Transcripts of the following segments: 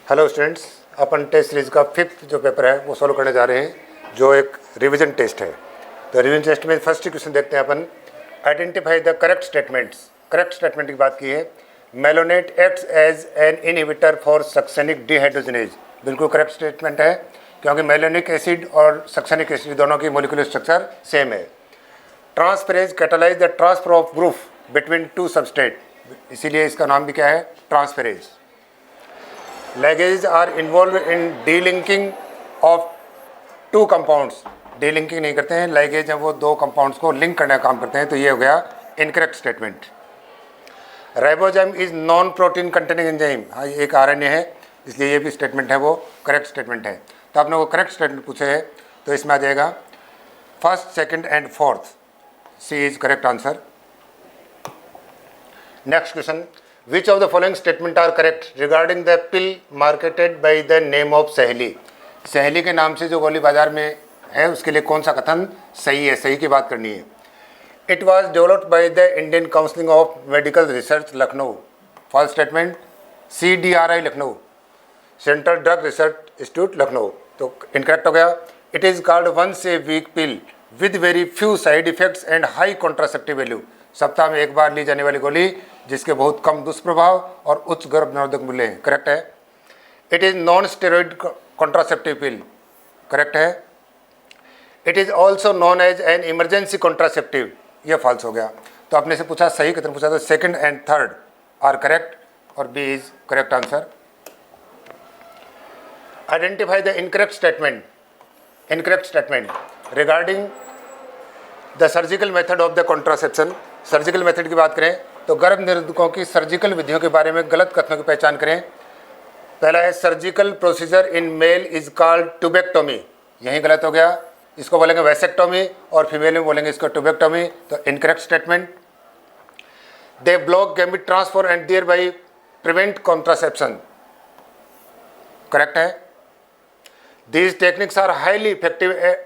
Hello students, अपन test series का 5th जो paper है वो सॉल्व करने जा रहे हैं, जो एक रिवीजन टेस्ट है। तो रिवीजन टेस्ट में फर्स्ट क्वेश्चन देखते हैं अपन। Identify the correct statements. Correct statement की बात की है। Malonate acts as an inhibitor for succinic dehydrogenase. बिल्कुल करेक्ट स्टेटमेंट है, क्योंकि मेलोनिक एसिड और सक्सेनिक एसिड दोनों की मोलिकुलर स्ट्रक्चर सेम है। Transferase catalyse the transfer of group between two substrate, इसीलिए इसका नाम भी क्या है, transferase. Ligases are involved in delinking of two compounds। delinking नहीं करते हैं, ligase जब वो दो compounds को लिंक करने का काम करते हैं, तो ये हो गया incorrect statement। Ribosome is non protein containing enzyme. हाँ, एक RNA है, इसलिए ये भी स्टेटमेंट है वो करेक्ट स्टेटमेंट है। तो आपने वो करेक्ट स्टेटमेंट पूछे है, तो इसमें आ जाएगा first, second and fourth, C is correct answer. Next question, Which of the following statement are correct regarding the pill marketed by the name of सहेली। सहेली के नाम से जो गोली बाजार में है, उसके लिए कौन सा कथन सही है, सही की बात करनी है। It was developed by the Indian Council of Medical Research Lucknow. False statement, CDRI Lucknow, central drug research institute Lucknow, तो इनकरेक्ट हो गया। It is called once a week pill with very few side effects and high contraceptive value। सप्ताह में एक बार ली जाने वाली गोली जिसके बहुत कम दुष्प्रभाव और उच्च गर्भनिरोधक मूल्य हैं, करेक्ट है। It is non steroid contraceptive pill, correct है। It is also known as an emergency contraceptive, ये फॉल्स हो गया। तो आपने से पूछा सही कितने पूछा, तो second and third are correct और B is correct answer. Identify the incorrect statement. Incorrect statement regarding the surgical method of the contraception. Surgical method की बात करें तो गर्भ निरोधकों की सर्जिकल विधियों के बारे में गलत कथनों की पहचान करें। पहला है surgical procedure in male is called tubectomy, यही गलत हो गया। इसको बोलेंगे वैसेक्टोमी और फीमेल में बोलेंगे इसको ट्यूबेक्टोमी, तो incorrect statement. They block gamete transfer and thereby prevent contraception, correct है। These techniques are highly effective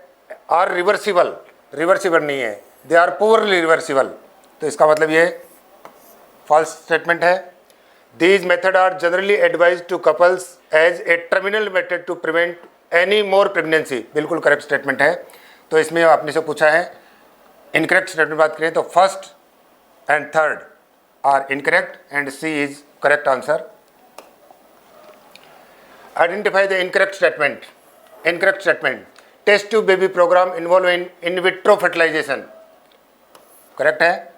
are reversible, reversible नहीं है, दे आर पुअरली रिवर्सिबल, तो इसका मतलब ये फॉल्स स्टेटमेंट है। These method are generally advise to couples as a terminal method to prevent any more pregnancy, बिल्कुल correct statement है। तो इसमें आपने से पूछा है इनकरेक्ट स्टेटमेंट बात करें तो first and third are incorrect and C is correct answer. Identify the incorrect statement. Incorrect statement, test tube baby programme involve in vitro fertilisation, correct है।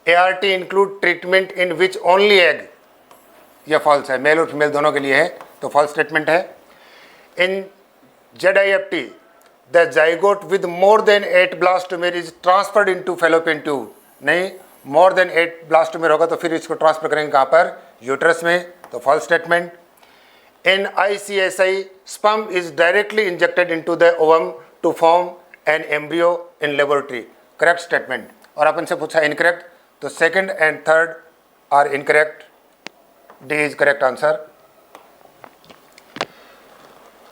ART include treatment in which only egg, यह false है, male और female दोनों के लिए है, तो false statement है। In ZIFT the zygote with more than 8 blastomere is transferred into fallopian tube, नहीं, मोर देन 8 ब्लास्टोमेर होगा तो फिर इसको ट्रांसफर करेंगे कहाँ पर, यूट्रस में, तो false statement. In ICSI sperm is directly injected into the ovum to form an embryo in laboratory, correct statement. और अपन से पूछा इनकरेक्ट, तो second and third are incorrect, D is correct answer.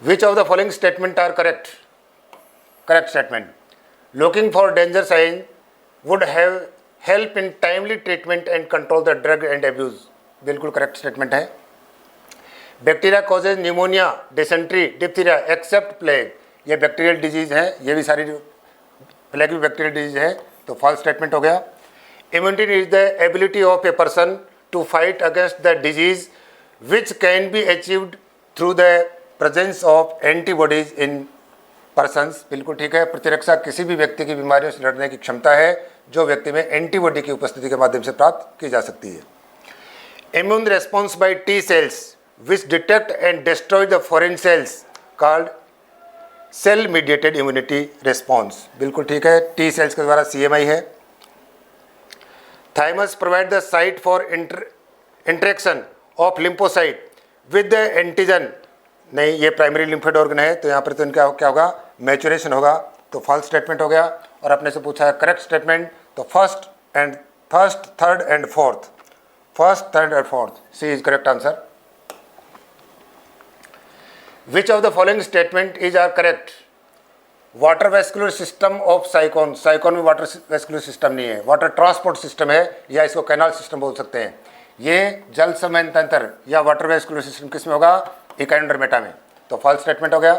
Which of the following statement are correct. Correct statement, looking for danger sign would have help in timely treatment and control the drug and abuse, बिल्कुल correct statement है। Bacteria causes pneumonia, dysentery, diphtheria accept plague, ये bacterial disease है, ये भी सारी plague भी bacterial disease है, तो फॉल्स स्टेटमेंट हो गया। Immunity is the ability of a person to fight against the disease which can be achieved through the presence of antibodies in persons, बिल्कुल ठीक है। प्रतिरक्षा किसी भी व्यक्ति की बीमारियों से लड़ने की क्षमता है जो व्यक्ति में एंटीबॉडी की उपस्थिति के माध्यम से प्राप्त की जा सकती है। Immune response by T cells which detect and destroy the foreign cells called cell mediated immunity response, बिल्कुल ठीक है, T cells के द्वारा CMI है। Thymus provide the site for interaction of lymphocyte with the antigen, नहीं, ये primary lymphoid organ है, तो यहाँ पर तो इनका क्या होगा, मैचुरेशन होगा, तो फॉल्स स्टेटमेंट हो गया। और अपने से पूछा है करेक्ट स्टेटमेंट, तो first, third and fourth, first, third and fourth, C is correct answer. Which of the following statement is are correct. Water vascular system of sycon, sycon में वाटर वेस्कुलर सिस्टम नहीं है, water transport system है, या इसको canal system बोल सकते हैं। ये जल संवहन तंत्र या वाटर वेस्कुलर सिस्टम किस में होगा, इकाइनोडर्मेटा में, तो फॉल्स स्टेटमेंट हो गया।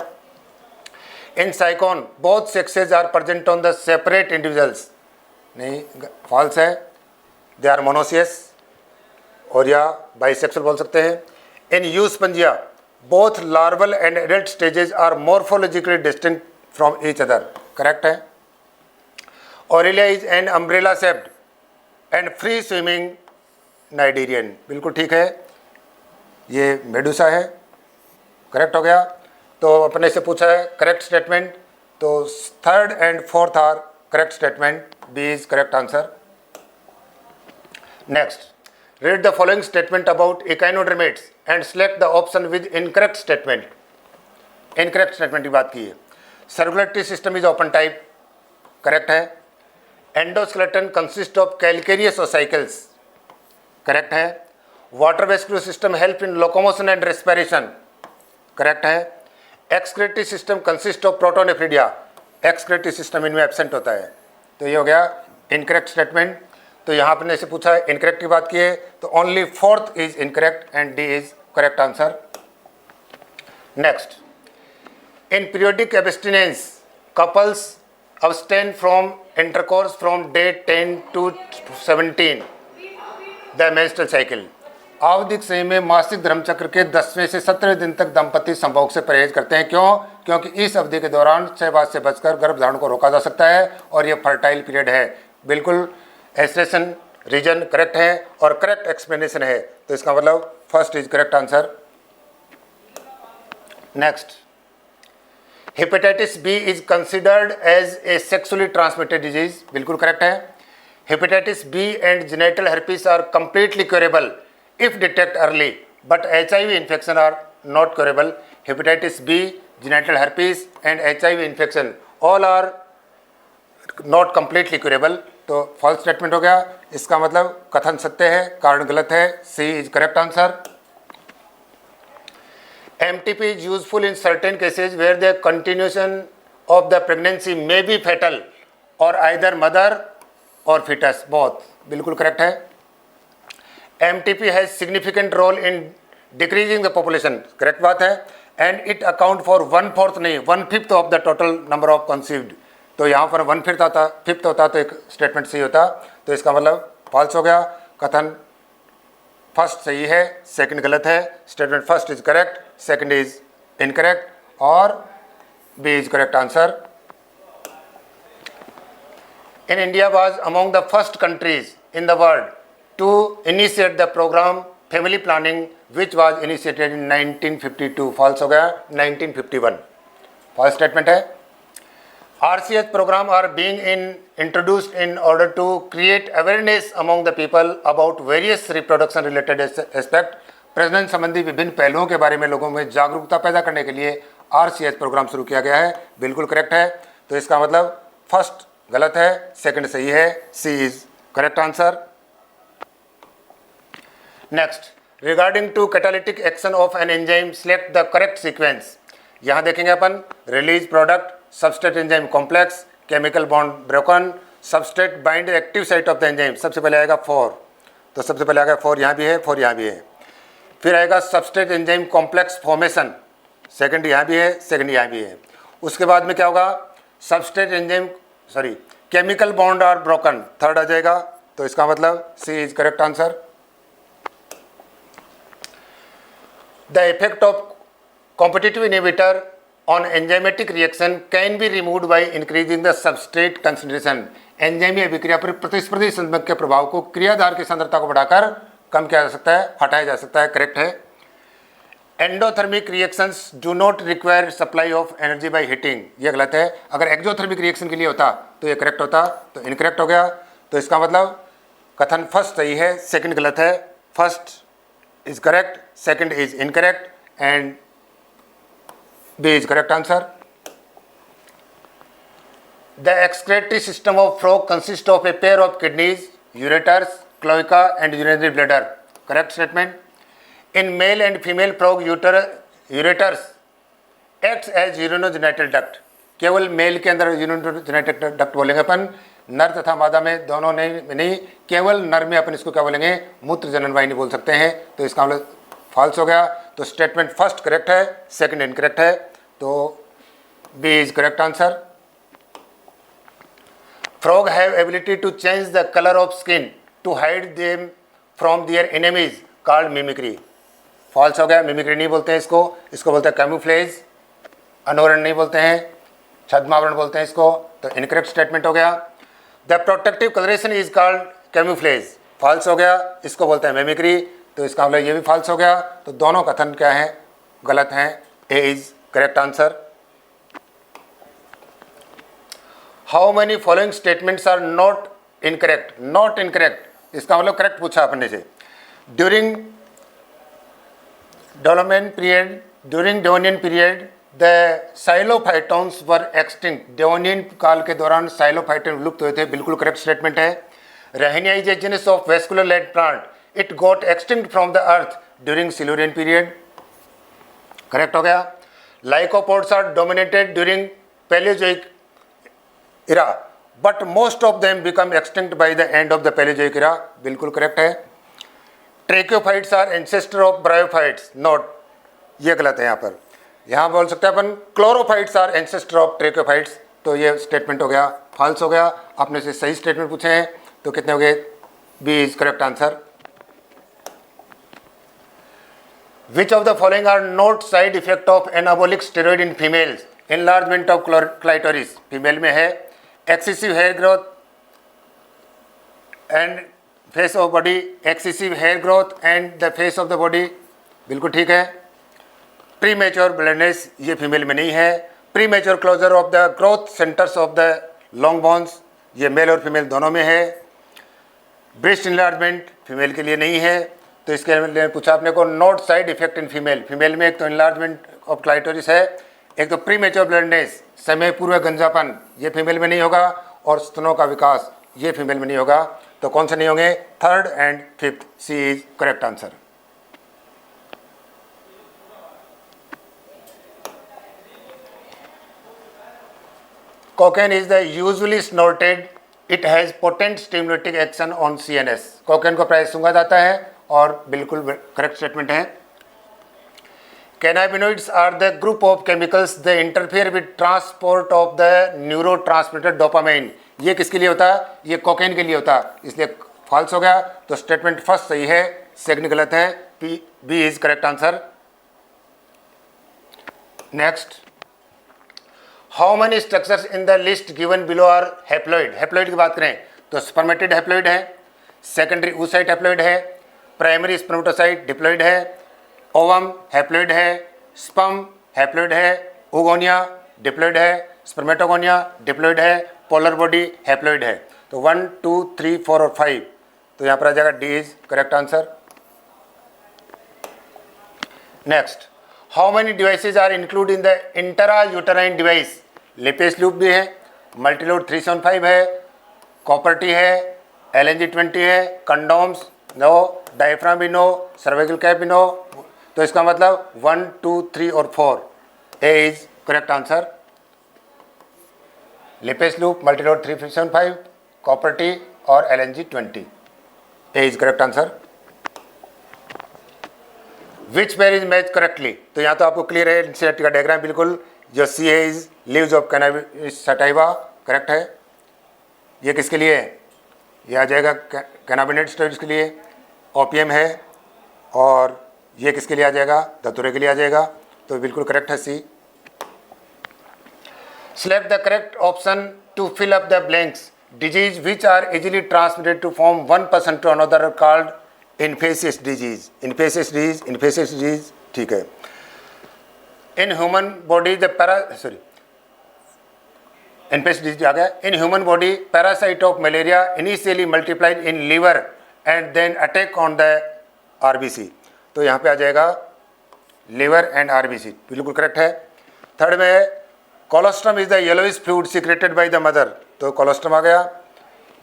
In Sycon both sexes are present on the separate individuals, नहीं फॉल्स है, दे आर मोनोसियस और या बाइसेक्सुअल बोल सकते हैं। In Euspongia both larval and adult stages are morphologically distinct from each other, correct है। Aurelia is an umbrella shaped and free swimming cnidarian, बिल्कुल ठीक है, ये मेडुसा है, करेक्ट हो गया। तो अपने से पूछा है करेक्ट स्टेटमेंट, तो third and fourth are correct statement, B is correct answer. Next, read the following statement about echinodermates and select the option with incorrect statement. Incorrect statement की बात की है। Circulatory system is open type, correct है। Endoskeleton consists of calcareous ossicles, correct है। Water vascular system help in locomotion and respiration, correct है। Excretory system consists of protonephridia, excretory system इनमें absent होता है, तो ये हो गया incorrect statement। तो यहाँ अपने से पूछा है इनकरेक्ट की बात की है, तो only fourth is incorrect and D is correct answer. Next, in periodic abstinence couples abstain from intercourse from day 10 to 17 the menstrual cycle. आवधिक समय में मासिक धर्मचक्र के 10वें से 17वें दिन तक दंपति संभोग से परहेज करते हैं, क्यों? क्योंकि इस अवधि के दौरान क्षयवात से बचकर गर्भधारण को रोका जा सकता है और ये फर्टाइल पीरियड है। बिल्कुल एस्ट्रेशन रीजन करेक्ट है और करेक्ट एक्सप्लेनेशन है, तो इसका मतलब first is correct answer. Next, hepatitis B is considered as a sexually transmitted disease, बिल्कुल करेक्ट है। Hepatitis B and genital herpes are completely curable if detect early, but HIV infection are not curable. Hepatitis B, genital herpes and HIV infection all are not completely curable, तो false statement हो गया। इसका मतलब कथन सत्य है, कारण गलत है, C is correct answer. MTP is useful in certain cases where the continuation of the pregnancy may be fatal और आइदर मदर और फिटस बोथ, बिल्कुल करेक्ट है। MTP has significant role in decreasing the population, correct बात है, and it account for 1/4 नहीं 1/5 of the total number of conceived, तो यहाँ पर 1/5 होता तो एक स्टेटमेंट सही होता, तो इसका मतलब फॉल्स हो गया। कथन फर्स्ट सही है, सेकंड गलत है। Statement first is correct, second is incorrect और B is correct answer. In India was among the first countries in the world to initiate the programme family planning which was initiated in 1952, false हो गया 1951, false statement है। RCH program are being introduced in order to create awareness among the people about various reproduction related aspect। प्रजनन संबंधी विभिन्न पहलुओं के बारे में लोगों में जागरूकता पैदा करने के लिए RCH प्रोग्राम शुरू किया गया है, बिल्कुल करेक्ट है। तो इसका मतलब फर्स्ट गलत है, सेकंड सही है, C is correct answer. Next, regarding to catalytic action of an enzyme select the correct sequence. यहाँ देखेंगे अपन release product, substrate enzyme complex, chemical bond broken, substrate bind active site of the enzyme, सबसे पहले आएगा 4, तो सबसे पहले आएगा 4 यहाँ भी है, 4 यहाँ भी है। फिर आएगा substrate enzyme complex formation, second यहाँ भी है, सेकंड यहाँ भी है। उसके बाद में क्या होगा, substrate enzyme chemical bond are broken, third आ जाएगा, तो इसका मतलब C is correct answer. The effect of competitive inhibitor on enzymatic reaction can be removed by increasing the substrate concentration। एंजाइमी अभिक्रिया पर प्रतिस्पर्धी संबंध के प्रभाव को क्रियाधार की सांद्रता को बढ़ाकर कम किया जा सकता है, हटाया जा सकता है, करेक्ट है। Endothermic reactions do not require supply of energy by heating, ये गलत है। अगर एक्सोथर्मिक रिएक्शन के लिए होता तो ये करेक्ट होता, तो इनकरेक्ट हो गया। तो इसका मतलब कथन फर्स्ट सही है, सेकंड गलत है, first is correct, second is incorrect and B is correct answer. The excretory system of frog consists of a pair of kidneys, ureters, cloaca and urinary bladder. Correct statement. In male and female frog, ureters acts as urinogenital duct। केवल mail के अंदर urinogenital duct बोलेंगे अपन, नर तथा मादा में दोनों नहीं, केवल नर में अपन इसको क्या बोलेंगे, मूत्र जनन वाहिनी बोल सकते हैं, तो इसका मतलब फॉल्स हो गया। तो स्टेटमेंट फर्स्ट करेक्ट है, सेकंड इनकरेक्ट है, तो B is correct answer. Frog have ability to change the colour of skin to hide them from their enemies called mimicry. False हो गया, मिमिक्री नहीं बोलते हैं इसको, इसको बोलते हैं कैमोफ्लेज, अनुवरण नहीं बोलते हैं, छद्मावरण बोलते हैं इसको, तो इनकरेक्ट स्टेटमेंट हो गया। The protective coloration is called camouflage, false हो गया, इसको बोलते हैं मिमिक्री, तो इसका मतलब ये भी फॉल्स हो गया, तो दोनों कथन क्या हैं, गलत हैं, A is correct answer. How many following statements are not incorrect, not incorrect इसका मतलब करेक्ट पूछा अपने से। During Devonian period the psilophytons were extinct, Devonian काल के दौरान साइलोफाइटॉन विलुप्त हुए थे, बिल्कुल करेक्ट स्टेटमेंट है। Rhynia is a genus of vascular land plant, it got extinct from the earth during Silurian period, correct हो गया। Lycopods are dominated during Palaeozoic era but most of them become extinct by the end of the Palaeozoic era, बिल्कुल correct है। Tracheophytes are ancestor of bryophytes, not, ये गलत है यहाँ पर। यहाँ बोल सकते हैं अपन chlorophytes are ancestor of tracheophytes, तो ये स्टेटमेंट हो गया, फॉल्स हो गया। आपने से सही स्टेटमेंट पूछे हैं, तो कितने हो गए, B is correct answer. Which of the following are not side effect of anabolic steroid in females, enlargement of clitoris, female में है, excessive hair growth and face of body, excessive hair growth and the face of the body, बिल्कुल ठीक है। Pre mature ब्लडनेस, ये female में नहीं है। Premature closure of the growth centres of the long bones, ये मेल और female दोनों में है। ब्रेस्ट इनलार्जमेंट फीमेल के लिए नहीं है, तो इसके लिए पूछा आपने को not side effect in female, female में एक तो इनलार्जमेंट ऑफ क्लाइटोरिस है, एक तो प्री मेच्योर ब्लडनेस, समय पूर्व गंजापन, ये फीमेल में नहीं होगा, और स्तनों का विकास, ये फीमेल में नहीं होगा, तो कौन से नहीं होंगे, third and fifth, C is correct answer. Cocaine is the usually snorted, it has potent stimulating action on CNS, cocaine को प्राय सूंघा जाता है, और बिल्कुल करेक्ट स्टेटमेंट है। Cannabinoids are the group of chemicals the interfere with transport of the neurotransmitter dopamine, ये किसके लिए होता है, ये कोकेन के लिए होता है, इसलिए फॉल्स हो गया, तो स्टेटमेंट फर्स्ट सही है, सेकंड गलत है, B is correct answer. Next, how many structures in the list given below are haploid, haploid की बात करें तो स्पर्मेटिड हैप्लॉइड है, सेकेंडरी oocyte हैप्लॉइड है, प्राइमरी स्पर्मेटोसाइट डिप्लॉइड है, ओवम हैप्लॉइड है, स्पर्म हैप्लॉइड है, ओगोनिया डिप्लॉइड है, स्पर्मेटोगोनिया डिप्लॉइड है, पोलर बॉडी हैप्लॉइड है, तो 1 2 3 4 और 5, तो यहाँ पर आ जाएगा D is correct answer. Next, how many devices are include in the intra uterine device, lippes loop भी है, मल्टीलोड 375 है, कॉपर टी है, LNG-20 है, कंडोम्स नो, डायफ्राम भी नो, सर्वाइकल कैप भी नो, तो इसका मतलब 1 2 3 और 4, A is correct answer. Lippes loop, multiload 375, copper T और LNG-20, A is correct answer. Which pair is match correctly, तो यहाँ तो आपको क्लियर है, इंसेट का डायग्राम बिल्कुल, जो सी है is leaves of cannabis sativa, correct है। ये किसके लिए है, ये आ जाएगा कैनाबिनेट स्टेरॉइड्स के लिए, ओपीएम है, और ये किसके लिए आ जाएगा, धतूरे के लिए आ जाएगा, तो बिल्कुल करेक्ट है C. Select the correct option to fill up the blanks, disease which are easily transmitted to from one person to another called infectious disease, infectious disease, infectious disease, ठीक है। In human body the infectious disease आ गया। In human body parasite of malaria initially multiplied in liver and then attack on the RBC, तो यहाँ पे आ जाएगा liver and RBC, बिल्कुल करेक्ट है। थर्ड में colostrum is the yellowish fluid secreted by the mother, तो कोलोस्ट्रम आ गया।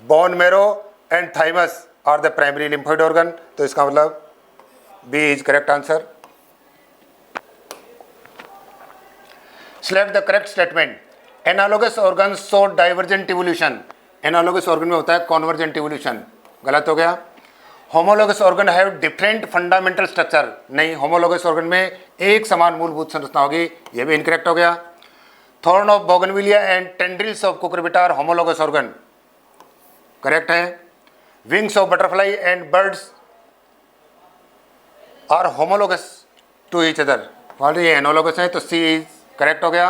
Bone marrow and thymus are the primary lymphoid organ, तो इसका मतलब B is correct answer. Select the correct statement, analogous organ show divergent evolution, analogous organ में होता है convergent evolution, गलत हो गया। Homologous organ have different fundamental structure, नहीं, होमोलोगस ऑर्गन में एक समान मूलभूत संरचना होगी, ये भी इनकरेक्ट हो गया। Thorn of Bougainvillea and tendrils of Cucurbita are homologous organ, correct है। Wings of butterfly and birds are homologous to each other, और ये एनोलोगस है, तो सी इज करेक्ट हो गया।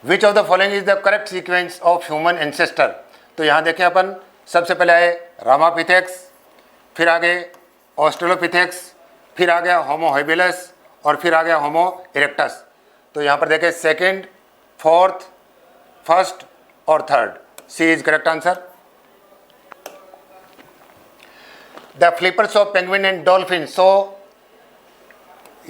विच of the following is the correct sequence of human ancestor, तो यहाँ देखें अपन, सबसे पहले आए रामापिथेक्स, फिर आगे ऑस्ट्रेलोपिथेक्स, फिर आ गया होमो हेबिलस और फिर आ गया होमो इरेक्टस। तो यहाँ पर देखें सेकंड, फोर्थ, फर्स्ट और third, C is correct answer. The flippers of penguin and dolphin, so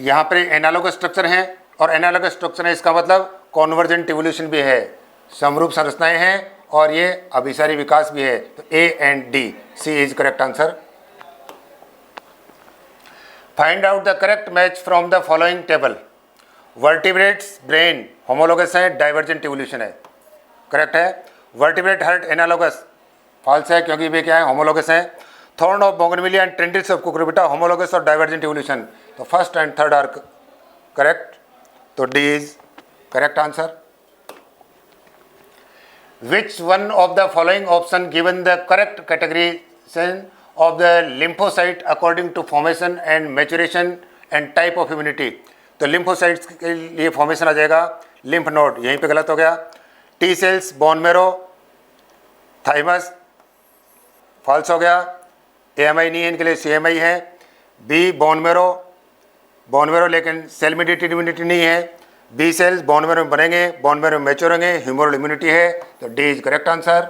यहाँ पर एनालोगस स्ट्रक्चर हैं, और एनालोगस स्ट्रक्चर है इसका मतलब कॉन्वर्जेंट इवोल्यूशन भी है, समरूप संरचनाएं हैं और ये अभिसारी विकास भी है, तो A and D, C is correct answer. Find out the correct match from the following table. Vertebrates brain homologous है, डाइवर्जेंट इवोल्यूशन है, करेक्ट है। वर्टिब्रेट हार्ट एनालोगस, फॉल्स है क्योंकि वे क्या है, होमोलोगस है। Thorn of Bougainvillea and tendrils of Cucurbita homologous और डाइवर्जेंट इवोल्यूशन, तो first and third are correct, तो D is correct answer. Which one of the following option given the correct categorization of the lymphocyte according to formation and maturation and type of immunity, तो lymphocytes के लिए formation आ जाएगा lymph node, यहीं पे गलत हो गया। T cells, bone marrow, thymus, false हो गया। AMI नहीं है इनके लिए, CMI है। B बोन मेरो लेकिन सेल मेडिएटेड इम्यूनिटी नहीं है। बी सेल्स बोन मेरो में बनेंगे, बोन मेरो में मैच्योर होंगे, ह्यूमरल इम्यूनिटी है, तो D is correct answer.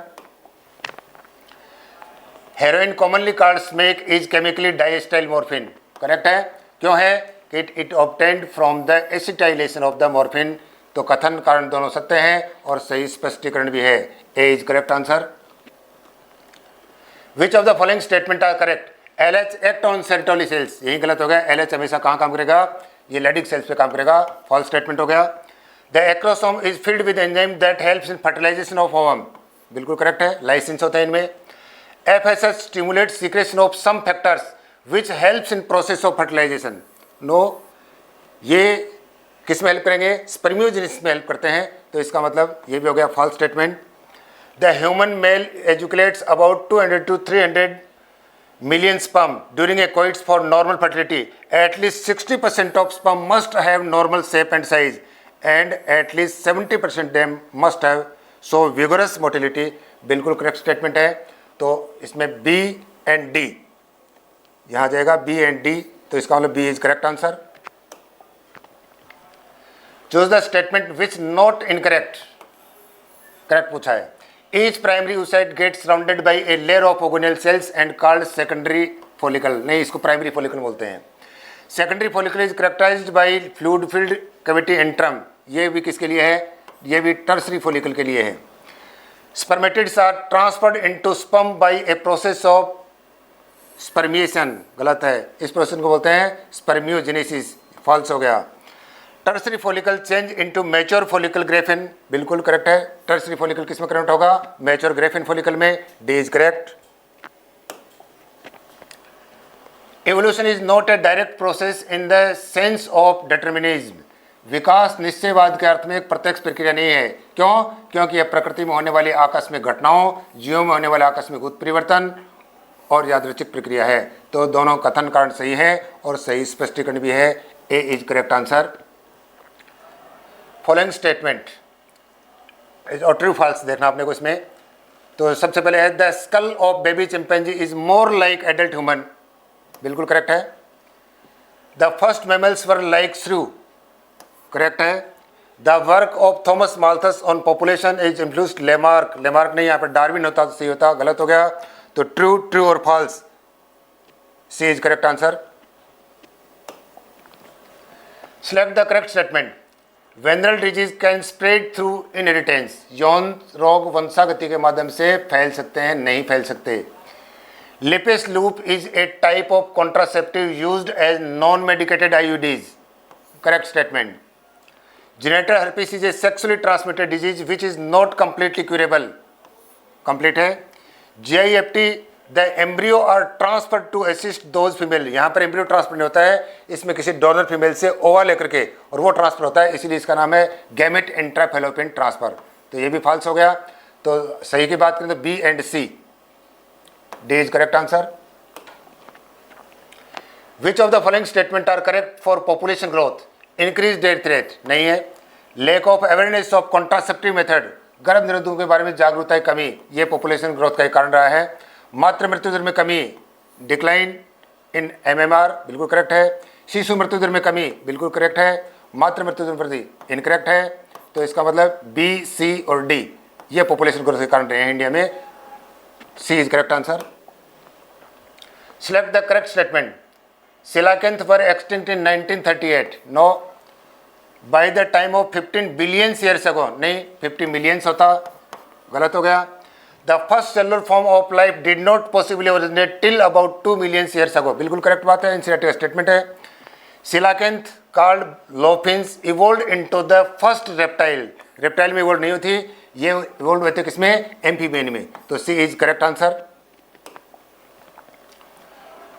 Heroin commonly called smack is chemically diacetyl morphine, correct है, क्यों है कि it obtained from the acetylation of the morphine, तो कथन कारण दोनों सत्य हैं और सही स्पष्टीकरण भी है, A is correct answer. Which of the following statement are correct. LH act on serotonin cells, यही गलत हो गया। LH हमेशा कहाँ काम करेगा, ये लेडिक सेल्स पे काम करेगा, फॉल्स स्टेटमेंट हो गया। The acrosome is filled with enzyme that helps in fertilization of ovum, बिल्कुल करेक्ट है, लाइसेंस होता है इनमें। FSH stimulates secretion of some factors which helps in process of fertilization, no, ये किस में हेल्प करेंगे, स्पर्मियोजेनेसिस में हेल्प करते हैं, तो इसका मतलब ये भी हो गया false statement. The human male ejaculates about 200 to 300 million sperm during a coitus for normal fertility. At least 60% of sperm must have normal shape and size, and at least 70% them must have so vigorous motility. बिल्कुल correct statement है, तो इसमें B and D यहाँ जाएगा, B and D, तो इसका मतलब B is correct answer. Choose the statement which not incorrect, correct पूछा है। Each primary oocyte gets surrounded by a layer of organelle cells and called secondary follicle, नहीं, इसको primary follicle बोलते हैं। Secondary follicle is characterized by fluid filled cavity antrum, ये भी किसके लिए है, ये भी tertiary follicle के लिए है। Spermatids are transferred into sperm by a process of spermiation, गलत है, इस प्रोसेस को बोलते हैं स्पर्मियोजेनेसिस, फॉल्स हो गया। Tertiary follicle change into mature follicle Graafian, बिल्कुल करेक्ट है। टर्सरी फॉलिकल किस में कन्वर्ट होगा, मैच्योर ग्रेफिन फॉलिकल में, D is correct. Evolution is not a direct process in the sense of determinism, विकास निश्चयवाद के अर्थ में एक प्रत्यक्ष प्रक्रिया नहीं है, क्यों, क्योंकि यह प्रकृति में होने वाली आकस्मिक घटनाओं, जीवों में होने वाले आकस्मिक उत्परिवर्तन और यादृच्छिक प्रक्रिया है, तो दोनों कथन कारण सही है और सही स्पष्टीकरण भी है, A is correct answer. Following statement और ट्रू फॉल्स देखना आपने को इसमें, तो सबसे पहले है the skull of baby chimpanzee is more like adult human, बिल्कुल करेक्ट है। The first mammals were like shrew, correct है। The work of Thomas Malthus on population is influenced Lamarck, Lamarck नहीं, यहाँ पर डार्विन होता तो सही होता, गलत हो गया, तो ट्रू, ट्रू और false, C is correct answer. Select the correct statement. Venereal disease can spread through inheritance, यौन रोग वंशागति के माध्यम से फैल सकते हैं, नहीं फैल सकते। Lippes loop is a type of contraceptive used as non medicated IUDs, correct statement. Genital herpes is a sexually transmitted disease which is not completely curable, complete है। GIFT the embryo are transfer to assist those female, यहाँ पर embryo transfer नहीं होता है, इसमें किसी donor female से ओवा लेकर के और वो ट्रांसफर होता है, इसीलिए इसका नाम है गैमेट इंट्राफैलोपियन ट्रांसफर। तो ये भी फॉल्स हो गया। तो सही की बात करें तो B and C, D is correct answer. Which of the following statement are correct for population growth? Increase death rate नहीं है। Lack of awareness of contraceptive method, गर्भ निरोधकों के बारे में जागरूकता की कमी, ये पॉपुलेशन ग्रोथ का एक कारण रहा है। मातृ मृत्यु दर में कमी, डिक्लाइन इन MMR, बिल्कुल करेक्ट है। शिशु मृत्यु दर में कमी, बिल्कुल करेक्ट है। मातृ मृत्यु दर वृद्धि इनकरेक्ट है। तो इसका मतलब बी, सी और डी ये पॉपुलेशन ग्रोथ के कारण रहे हैं इंडिया में। C is correct answer. Select the correct statement. Coelacanth were extinct in 1938. No. By the time of 15 billion years ago. नहीं, 50 millions होता, गलत हो गया। The first cellular form of life did not possibly originate till about 2 million years ago. बिल्कुल correct बात है, इंसिडेंटिव statement है। Coelacanth called Lofins evolved into the first reptile. Reptile में इवोल्व नहीं हुई थी, ये इवोल्व हुए थे किसमें? एम्फीबियन में। तो C is correct answer.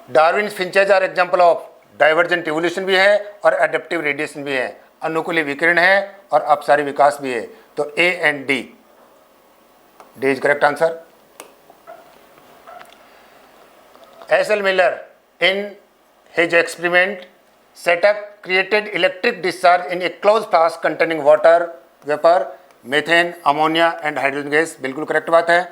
Darwin finches are example of, divergent evolution भी है और एडेप्टिव रेडिएशन भी है, अनुकूली विकिरण है और अपसारी विकास भी है। तो A and D, D is correct answer. SL. Miller in his experiment setup created electric discharge in A close flask containing water vapour, methane, ammonia and hydrogen gas, बिल्कुल करेक्ट बात है।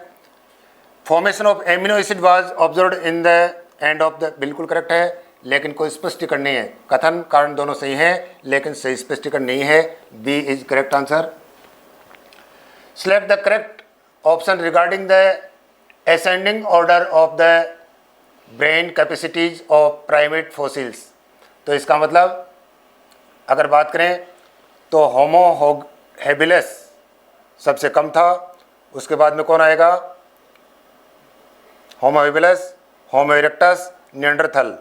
Formation of amino acid was observed in the end of the, बिल्कुल correct है, लेकिन कोई स्पष्टीकरण नहीं है। कथन कारण दोनों सही है, लेकिन सही स्पष्टीकरण नहीं है। B is correct answer. Select the correct option regarding the ascending order of the brain capacities of primate fossils. तो इसका मतलब अगर बात करें तो होमो हैबिलिस सबसे कम था, उसके बाद में कौन आएगा? Homo habilis, homo erectus, Neanderthal.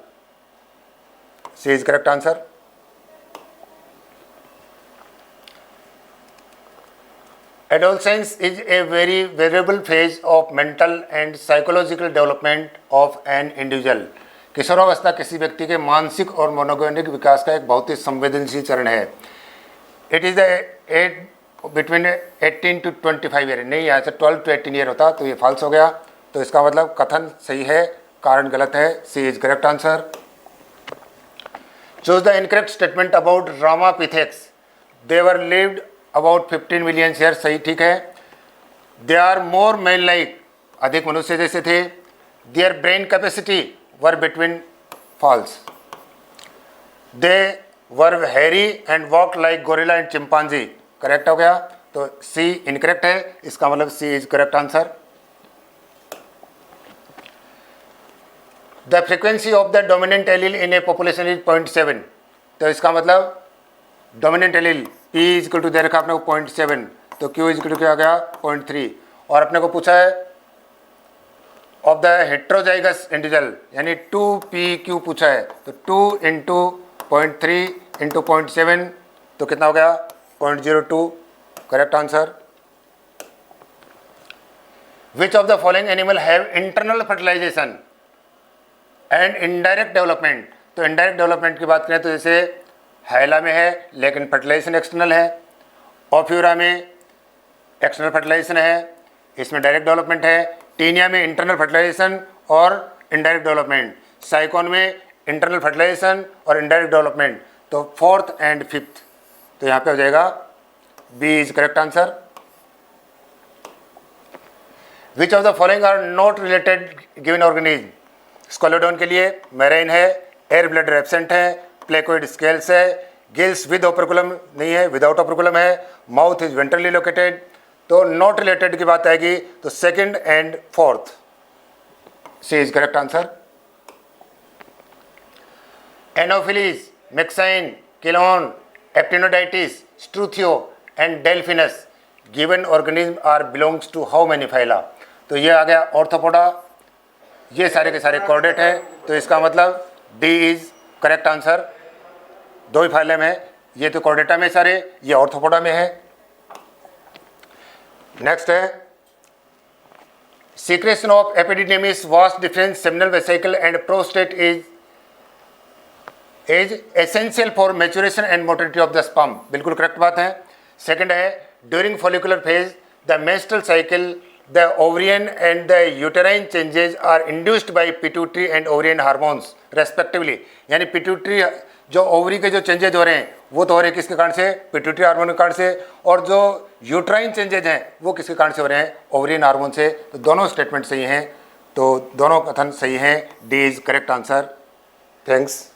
C is correct answer. Adolescence is a very variable phase of mental and psychological development of an individual. किशोरावस्था किसी व्यक्ति के मानसिक और मनोवैज्ञानिक विकास का एक बहुत ही संवेदनशील चरण है। It is the age between 18 to 25 year, नहीं यहाँ से 12 to 18 ईयर होता, तो ये फॉल्स हो गया। तो इसका मतलब कथन सही है, कारण गलत है। C is correct answer. Choose the incorrect statement about Ramapithecus. They were lived about 15 million year, सही ठीक है। They are more man like, अधिक मनुष्य जैसे थे। Their brain capacity were between, false. They were hairy and walk like gorilla and chimpanzee, correct हो गया। तो सी इनकरेक्ट है, इसका मतलब C is correct answer. The frequency of the dominant allele in a population is 0.7। तो इसका मतलब dominant allele P is equal to दे रखा अपने को 0.7, तो Q इज इक्वल टू क्या गया 0.3। और अपने को पूछा है ऑफ द हेट्रोजाइगस इंडिविजुअल, यानी 2PQ पूछा है, तो 2 इंटू 0.3 इंटू 0.7 तो कितना हो गया 0.02, correct answer. Which of the following animal have internal fertilization and indirect development. तो इनडायरेक्ट डेवलपमेंट की बात करें तो जैसे हाइला में है लेकिन फर्टिलाइजेशन एक्सटर्नल है, ऑफ्यूरा में एक्सटर्नल फर्टिलाइजेशन है, इसमें डायरेक्ट डेवलपमेंट है। टीनिया में इंटरनल फर्टिलाइजेशन और इनडायरेक्ट डेवलपमेंट, साइकोन में इंटरनल फर्टिलाइजेशन और इनडायरेक्ट डेवलपमेंट। तो फोर्थ एंड फिफ्थ, तो यहाँ पे हो जाएगा B is correct answer. Which of the following are not related given organism. Scoliodon के लिए मैराइन है, एयर ब्लडर एब्सेंट है, प्लेकोइड स्केल्स है, गिल्स विद ओपरकुलम नहीं है, विदाउट ओपरकुलम है, माउथ इज वेंट्रली लोकेटेड। तो नॉट रिलेटेड की बात आएगी तो second and fourth, C is correct answer. Anopheles, Myxine, Chelone, actinoditis, Struthio and Delphinus given organism are belongs to how many phyla. तो ये आ गया ऑर्थोपोडा, ये सारे के सारे कॉर्डेट है, तो इसका मतलब डी इज करेक्ट आंसर। दो ही फाइलम है, ये तो कॉर्डेटा में सारे, ये ऑर्थोपोडा में है। नेक्स्ट है secretion of epididymis, vas deferens, seminal vesicle and prostate is essential for maturation and motility of the sperm, बिल्कुल करेक्ट बात है। सेकंड है during follicular phase the menstrual cycle the ovarian and the uterine changes are induced by pituitary and ovarian hormones respectively, यानी pituitary जो ovary के जो changes हो रहे हैं वो तो हो रहे हैं किसके कारण से, पिट्यूटरी हार्मोन के कारण से, और जो यूट्राइन चेंजेज हैं वो किसके कारण से हो रहे हैं, ओवरियन हार्मोन से। तो दोनों स्टेटमेंट सही हैं, तो दोनों कथन सही हैं, D is correct answer. Thanks.